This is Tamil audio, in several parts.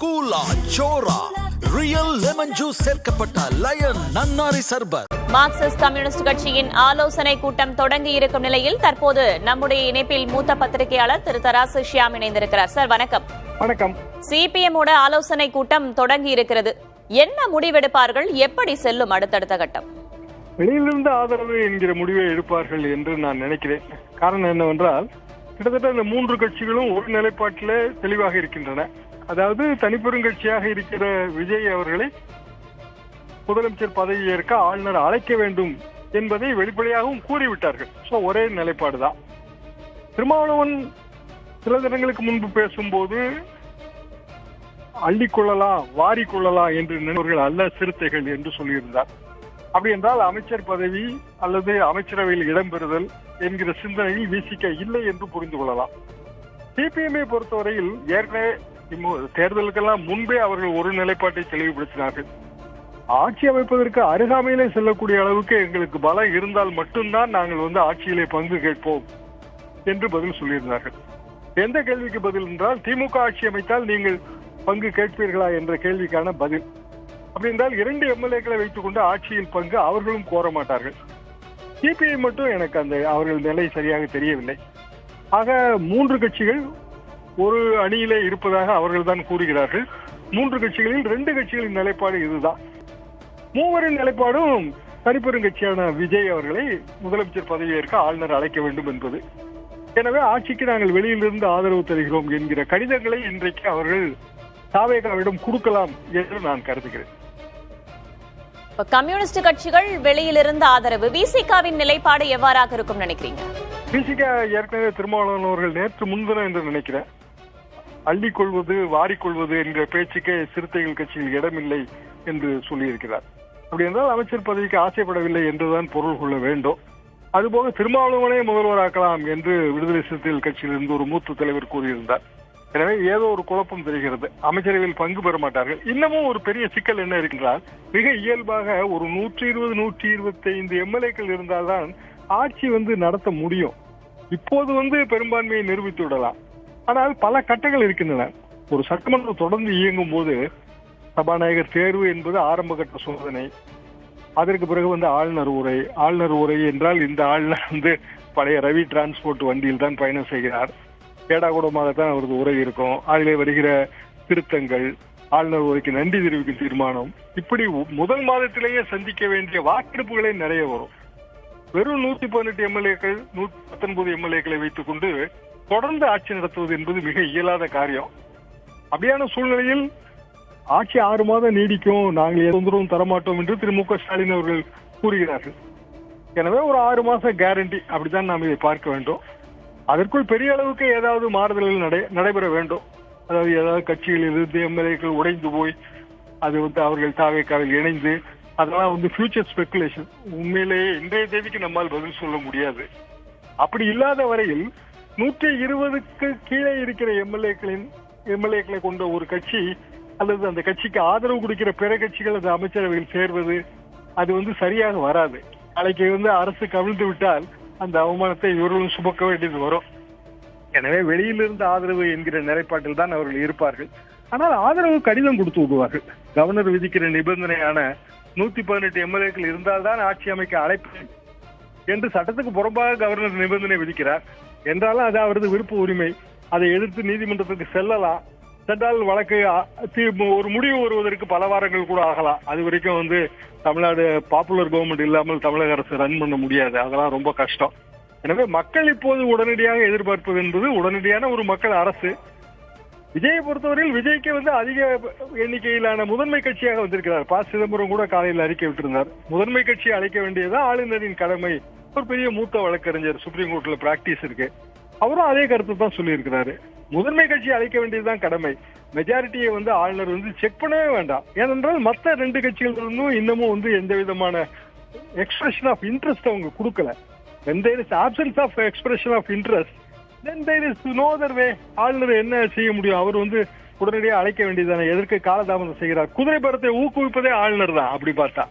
கூலா சோரா ரியல் லெமன் ஜூஸ் சேர்க்கப்பட்ட லயன் நன்னாரி சர்பத். மார்க்சிஸ்ட் கம்யூனிஸ்ட் கட்சியின் ஆலோசனை கூட்டம் தொடங்கி இருக்கும் நிலையில் தற்போது நம்முடைய இணைப்பில் மூத்த பத்திரிகையாளர் திரு தராசு ஷியாம் இணைந்திருக்கிறார். சார் வணக்கம். வணக்கம். சிபிஎம் ஆலோசனை கூட்டம் தொடங்கி இருக்கிறது. என்ன முடிவெடுப்பார்கள்? எப்படி செல்லும் அடுத்தடுத்த கட்டம்? வெளியிலிருந்து ஆதரவு என்கிற முடிவை எடுப்பார்கள் என்று நான் நினைக்கிறேன். காரணம் என்னவென்றால், கிட்டத்தட்ட இந்த மூன்று கட்சிகளும் ஒரு நிலைப்பாட்டில் தெளிவாக இருக்கின்றன. அதாவது தனிப்பெருங்கட்சியாக இருக்கிற விஜய் அவர்களை முதலமைச்சர் பதவி ஏற்க ஆளுநர் அழைக்க வேண்டும் என்பதை வெளிப்படையாகவும் கூறிவிட்டார்கள். ஒரே நிலைப்பாடுதான். திருமாவளவன் சில தினங்களுக்கு முன்பு பேசும்போது அள்ளிக்கொள்ளலாம் வாரிக்கொள்ளலாம் என்று நினைவர்கள் அல்ல சிறுத்தைகள் என்று சொல்லியிருந்தார். அப்படி என்றால் அமைச்சர் பதவி அல்லது அமைச்சரவையில் இடம்பெறுதல் என்கிற சிந்தனையில் விசிக இல்லை என்று புரிந்து கொள்ளலாம். சிபிஎம்ஐ பொறுத்தவரையில் ஏற்கனவே தேர்தலுக்கெல்லாம் முன்பே அவர்கள் ஒரு நிலைப்பாட்டை தெளிவுபடுத்தினார்கள். ஆட்சி அமைப்பதற்கு அருகாமையிலே செல்லக்கூடிய அளவுக்கு எங்களுக்கு பலம் இருந்தால் மட்டும்தான் நாங்கள் ஆட்சியிலே பங்கு கேட்போம் என்று பதில் சொல்லியிருந்தார்கள். எந்த கேள்விக்கு பதில் என்றால், திமுக ஆட்சி அமைத்தால் நீங்கள் பங்கு கேட்பீர்களா என்ற கேள்விக்கான பதில். அப்படி என்றால் 2 எம்எல்ஏக்களை வைத்துக் கொண்டு ஆட்சியில் பங்கு அவர்களும் கோர மாட்டார்கள். சிபிஐ மட்டும் எனக்கு அவர்கள் நிலை சரியாக தெரியவில்லை. ஆக 3 கட்சிகள் ஒரு அணியிலே இருப்பதாக அவர்கள் தான் கூறுகிறார்கள். 3 கட்சிகளில் 2 கட்சிகளின் நிலைப்பாடு இதுதான். மூவரின் நிலைப்பாடும் தனிப்பெருங்கட்சியான விஜய் அவர்களை முதலமைச்சர் பதவியேற்க ஆளுநர் அழைக்க வேண்டும் என்பது. எனவே ஆட்சிக்கு நாங்கள் வெளியிலிருந்து ஆதரவு தருகிறோம் என்கிற கடிதங்களை இன்றைக்கு அவர்கள் தாவேகாவிடம் கொடுக்கலாம் என்று நான் கருதுகிறேன். கம்யூனிஸ்ட் கட்சிகள் வெளியிலிருந்து ஆதரவு, விசிகாவின் நிலைப்பாடு எவ்வாறாக இருக்கும் நினைக்கிறீங்க? விசிக ஏற்கனவே திருமாவளவன் அவர்கள் நேற்று முன்தினம் என்று நினைக்கிறேன், அள்ளிக்கொள்வது வாரிக்கொள்வது என்ற பேச்சுக்கே சிறுத்தைகள் கட்சியில் இடமில்லை என்று சொல்லியிருக்கிறார். அப்படி என்றால் அமைச்சர் பதவிக்கு ஆசைப்படவில்லை என்றுதான் பொருள் கொள்ள வேண்டும். அதுபோக திருமாவளவனே முதல்வராக்கலாம் என்று விடுதலை சிறுத்தைகள் கட்சியிலிருந்து ஒரு மூத்த தலைவர் கூறியிருந்தார். எனவே ஏதோ ஒரு குழப்பம் தெரிகிறது. அமைச்சரவையில் பங்கு பெற மாட்டார்கள். இன்னமும் ஒரு பெரிய சிக்கல் என்ன இருக்கின்றால், மிக இயல்பாக ஒரு 120-125 எம்எல்ஏக்கள் இருந்தால்தான் ஆட்சி நடத்த முடியும். இப்போது பெரும்பான்மையை நிரூபித்து விடலாம். ஆனால் பல கட்டங்கள் இருக்கின்றன. ஒரு சட்டமன்றம் தொடர்ந்து இயங்கும் போது சபாநாயகர் தேர்வு என்பது ஆரம்ப கட்ட சோதனை. அதற்கு பிறகு ஆளுநர் உரை என்றால் இந்த ஆளுநர் பழைய ரவி டிரான்ஸ்போர்ட் வண்டியில் தான் பயணம் செய்கிறார். ஏடாகூடமாகத்தான் அவரது உரை இருக்கும். அதிலே வருகிற திருத்தங்கள், ஆளுநர் உரைக்கு நன்றி தெரிவிக்கும் தீர்மானம், இப்படி முதல் மாதத்திலேயே சந்திக்க வேண்டிய வாக்கெடுப்புகளே நிறைய வரும். வெறும் 118 எம்எல்ஏக்கள் 119 எம்எல்ஏக்களை வைத்துக் கொண்டு தொடர்ந்து ஆட்சி நடத்துவது என்பது மிக இயலாத காரியம். அப்படியான சூழ்நிலையில் ஆட்சி 6 மாதம் நீடிக்கும், நாங்கள் தொந்தரவும் தரமாட்டோம் என்று திரு மு க ஸ்டாலின் அவர்கள் கூறுகிறார்கள். எனவே ஒரு 6 மாசம் கேரண்டி, அப்படித்தான் நாம் இதை பார்க்க வேண்டும். அதற்குள் பெரிய அளவுக்கு ஏதாவது மாறுதல்கள் நடைபெற வேண்டும். அதாவது ஏதாவது கட்சிகளில் இருந்து எம்எல்ஏக்கள் உடைந்து போய் அது அவர்கள் தாவேக்காவில் இணைந்து, அதெல்லாம் ஃபியூச்சர் ஸ்பெகுலேஷன். உண்மையிலேயே இன்றைய தேதிக்கு நம்மால் பதில் சொல்ல முடியாது. அப்படி இல்லாத வரையில் 120க்கு கீழே இருக்கிற எம்எல்ஏக்களை கொண்ட ஒரு கட்சி அல்லது அந்த கட்சிக்கு ஆதரவு கொடுக்கிற பிற கட்சிகள் அந்த அமைச்சரவையில் சேர்வது அது சரியாக வராது. நாளைக்கு அரசு கவிழ்ந்து விட்டால் அந்த அவமானத்தை இவர்களும் சுமக்க வேண்டியது வரும். எனவே வெளியிலிருந்து ஆதரவு என்கிற நிலைப்பாட்டில் தான் அவர்கள் இருப்பார்கள். ஆனால் ஆதரவு கடிதம் கொடுத்து விடுவார்கள். கவர்னர் விதிக்கிற நிபந்தனையான 118 எம்எல்ஏக்கள் இருந்தால்தான் ஆட்சி அமைக்க அழைப்பேன் என்று சட்டத்துக்கு புறம்பாக கவர்னர் நிபந்தனை விதிக்கிறார். என்றாலும் அது அவரது விருப்ப உரிமை. அதை எதிர்த்து நீதிமன்றத்துக்கு செல்லலாம். சென்றால் வழக்கு ஒரு முடிவு வருவதற்கு பல வாரங்கள் கூட ஆகலாம். அது வரைக்கும் தமிழ்நாடு பாப்புலர் கவர்மெண்ட் இல்லாமல் தமிழக அரசு ரன் பண்ண முடியாது. அதெல்லாம் ரொம்ப கஷ்டம். எனவே மக்கள் இப்போது உடனடியாக எதிர்பார்ப்பது என்பது உடனடியான ஒரு மக்கள் அரசு. விஜயை பொறுத்தவரையில் விஜய்க்கு அதிக எண்ணிக்கையிலான முதன்மை கட்சியாக வந்திருக்கிறார். ப. சிதம்பரம் கூட காலையில் அறிக்கை விட்டிருந்தார். முதன்மை கட்சியை அழைக்க வேண்டியதுதான் ஆளுநரின் கடமை. ஒரு பெரிய மூத்த வழக்கறிஞர், சுப்ரீம் கோர்ட்ல பிராக்டிஸ் இருக்கு. அவரும் அதே கருத்தை தான் சொல்லியிருக்கிறாரு. முதன்மை கட்சியை அழைக்க வேண்டியதுதான் கடமை. மெஜாரிட்டியை ஆளுநர் செக் பண்ணவே வேண்டாம். ஏனென்றால் மற்ற 2 கட்சிகள் இன்னமும் எந்த விதமான எக்ஸ்பிரஷன் ஆஃப் இன்ட்ரெஸ்ட் அவங்க கொடுக்கல. When there is absence of expression of interest, then there is no other way. ஆளுநர் என்ன செய்ய முடியும்? அவர் உடனடியாக அழைக்க வேண்டியதானே. எதற்கு காலதாமதம் செய்கிறார்? குதிரை பரத்தை ஊக்குவிப்பதே ஆளுநர் தான். அப்படி பார்த்தா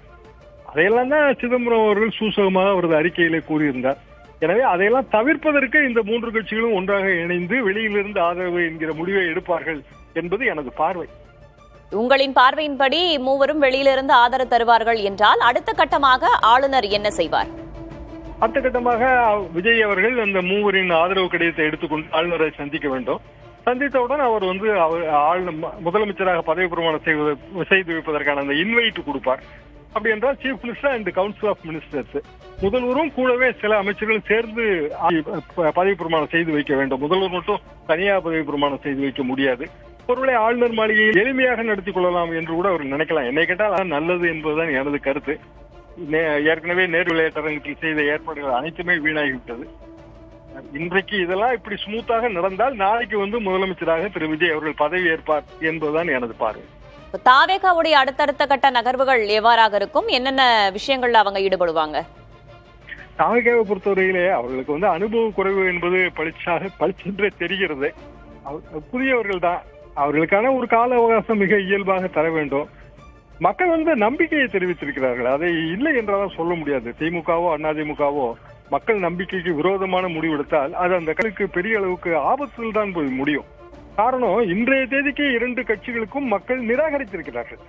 அதையெல்லாம் தான் சிதம்பரம் அவர்கள் சூசகமாக அவரது அறிக்கையிலே கூறியிருந்தார். எனவே அதையெல்லாம் தவிர்ப்பதற்கு இந்த 3 கட்சிகளும் ஒன்றாக இணைந்து வெளியிலிருந்து ஆதரவு என்கிற முடிவை எடுப்பார்கள் என்பது எனது பார்வை. உங்களின் பார்வையின்படி மூவரும் வெளியிலிருந்து ஆதரவு தருவார்கள் என்றால் அடுத்த கட்டமாக ஆளுநர் என்ன செய்வார்? அடுத்த கட்டமாக விஜய் அவர்கள் அந்த மூவரின் ஆதரவு கடிதத்தை எடுத்துக்கொண்டு ஆளுநரை சந்திக்க வேண்டும். சந்தித்தவுடன் அவர் முதலமைச்சராக பதவி பிரமாணம் செய்து வைப்பதற்கான அந்த இன்வைட் கொடுப்பார். அப்படி என்றால் chief minister and council of ministers முதல்வரும் கூடவே சில அமைச்சர்களும் சேர்ந்து பதவி பிரமாணம் செய்து வைக்க வேண்டும். முதல்வர் மட்டும் தனியாக பதவி பிரமாணம் செய்து வைக்க முடியாது. ஒருவேளை ஆளுநர் மாளிகையை எளிமையாக நடத்தி கொள்ளலாம் என்று கூட அவர் நினைக்கலாம். என்னை கேட்டால் நல்லது என்பதுதான் எனது கருத்து. ஏற்கனவே நேரு விளையாட்டரங்கத்தில் செய்த ஏற்பாடுகள் அனைத்துமே வீணாகிவிட்டது. இன்றைக்கு இதெல்லாம் இப்படி ஸ்மூத்தாக நடந்தால் நாளைக்கு முதலமைச்சராக திரு விஜய் அவர்கள் பதவி ஏற்பார் என்பதுதான் எனது பார்வை. தாவேகாவுடைய அடுத்தடுத்த கட்ட நகர்வுகள் எவ்வாறாக இருக்கும்? என்னென்ன விஷயங்கள்ல அவங்க ஈடுபடுவாங்க? தாவேகாவை பொறுத்தவரையிலே அவர்களுக்கு அனுபவ குறைவு என்பது பளிச்சென்றே தெரிகிறது. புதியவர்கள் தான். அவர்களுக்கான ஒரு கால அவகாசம் மிக இயல்பாக தர வேண்டும். மக்கள் நம்பிக்கையை தெரிவித்திருக்கிறார்கள். அதை இல்லை என்றாலும் சொல்ல முடியாது. திமுகவோ அதிமுகவோ மக்கள் நம்பிக்கைக்கு விரோதமான முடிவெடுத்தால் அது அந்த கட்சிக்கு பெரிய அளவுக்கு ஆபத்தில் தான் போய் முடியும். காரணம், இன்றைய தேதிக்கு 2 கட்சிகளுக்கும் மக்கள் நிராகரித்திருக்கிறார்கள்.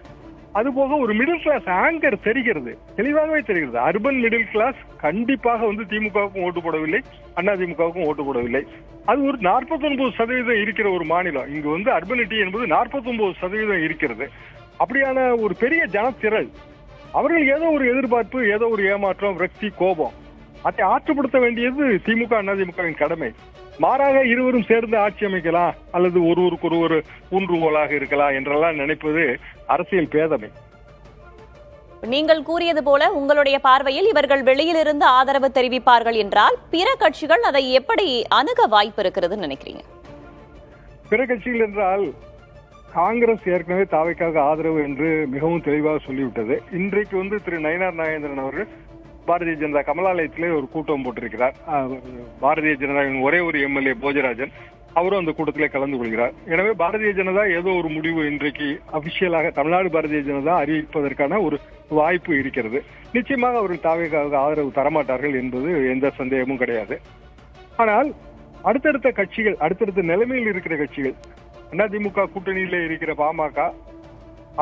அதுபோக ஒரு மிடில் கிளாஸ் ஆங்கர் தெரிகிறது, தெளிவாகவே தெரிகிறது. அர்பன் மிடில் கிளாஸ் கண்டிப்பாக திமுகவுக்கும் ஓட்டு போடவில்லை, அதிமுகவுக்கும் ஓட்டு போடவில்லை. அது ஒரு 49% இருக்கிற ஒரு மாநிலம். இங்கு அர்பனிட்டி என்பது 49% இருக்கிறது. அப்படியான ஒரு பெரிய ஜனத்திரள் அவர்கள் ஏதோ ஒரு எதிர்பார்ப்பு, ஏதோ ஒரு ஏமாற்றம், விரக்தி, கோபம், அதை ஆற்றுப்படுத்த வேண்டியது திமுக அதிமுகவின் கடமை. மாறாக இருவரும் சேர்ந்து ஆட்சி அமைக்கலாம் அல்லது ஒருவருக்கொருவர் ஊன்றுகோலாக இருக்கலாம் என்றெல்லாம் நினைப்பது அரசியல் பேதமை. நீங்கள் கூறியது போல உங்களுடைய பார்வையில் இவர்கள் வெளியிலிருந்து ஆதரவு தெரிவிப்பார்கள் என்றால் பிற கட்சிகள் அதை எப்படி அணுக வாய்ப்பு இருக்கிறது நினைக்கிறீங்க? பிற கட்சிகள் என்றால் காங்கிரஸ் ஏற்கனவே தாவேக்காக ஆதரவு என்று மிகவும் தெளிவாக சொல்லிவிட்டது. இன்றைக்கு திரு நயினார் நாகேந்திரன் அவர்கள் பாரதிய ஜனதா கமலாலயத்திலே ஒரு கூட்டம் போட்டிருக்கிறார். பாரதிய ஜனதாவின் ஒரே ஒரு எம்எல்ஏ போஜராஜன் அவரும் அந்த கூட்டத்திலே கலந்து கொள்கிறார். எனவே பாரதிய ஜனதா ஏதோ ஒரு முடிவு இன்றைக்கு அபிஷியலாக தமிழ்நாடு பாரதிய ஜனதா அறிவிப்பதற்கான ஒரு வாய்ப்பு இருக்கிறது. நிச்சயமாக அவர்கள் தாவேக்காக ஆதரவு தரமாட்டார்கள் என்பது எந்த சந்தேகமும் கிடையாது. ஆனால் அடுத்தடுத்த கட்சிகள், அடுத்தடுத்த நிலைமையில் இருக்கிற கட்சிகள், அதிமுக கூட்டணியில இருக்கிற பாமக,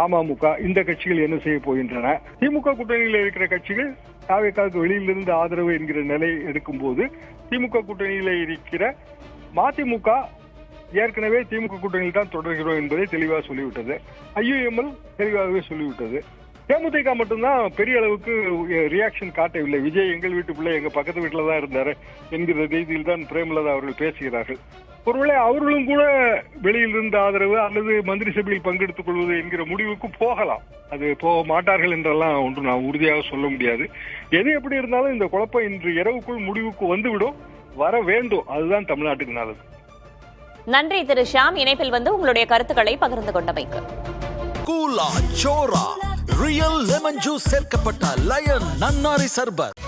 அமமுக, இந்த கட்சிகள் என்ன செய்ய போகின்றன? திமுக கூட்டணியில இருக்கிற கட்சிகள் தாவேக்காவுக்கு வெளியிலிருந்து ஆதரவு என்கிற நிலை எடுக்கும் போது திமுக கூட்டணியில இருக்கிற மதிமுக ஏற்கனவே திமுக கூட்டணியில் தான் தொடர்கிறோம் என்பதை தெளிவாக சொல்லிவிட்டது. ஐயுஎம்எல் தெளிவாகவே சொல்லிவிட்டது. தேமுதிக மட்டும்தான் பெரிய அளவுக்கு ரியாக்ஷன் காட்டவில்லை. விஜய் எங்கள் வீட்டு பிள்ளை, எங்க பக்கத்து வீட்டுல தான் இருந்தாரு என்கிற ரீதியில் தான் பிரேமலதா அவர்கள் பேசுகிறார்கள். ஒருவேளை அவர்களும் கூட வெளியில் இருந்த ஆதரவு அல்லது மந்திரி சபையில் பங்கெடுத்துக் கொள்வது என்கிற முடிவுக்கு போகலாம். அது போக மாட்டார்கள் என்றெல்லாம் ஒன்று நான் உறுதியாக சொல்ல முடியாது. எது எப்படி இருந்தாலும் இந்த குழப்பம் இன்று இரவுக்குள் முடிவுக்கு வந்துவிடும், வர வேண்டும். அதுதான் தமிழ்நாட்டுக்கு நல்லது. நன்றி திரு ஷியாம், இணைப்பில் உங்களுடைய கருத்துக்களை பகிர்ந்து கொண்டமைக்கு. கூலா சோரா ரியல் லெமன் ஜூஸ் சேர்க்கப்பட்ட லயன் நன்னாரி சர்பத்.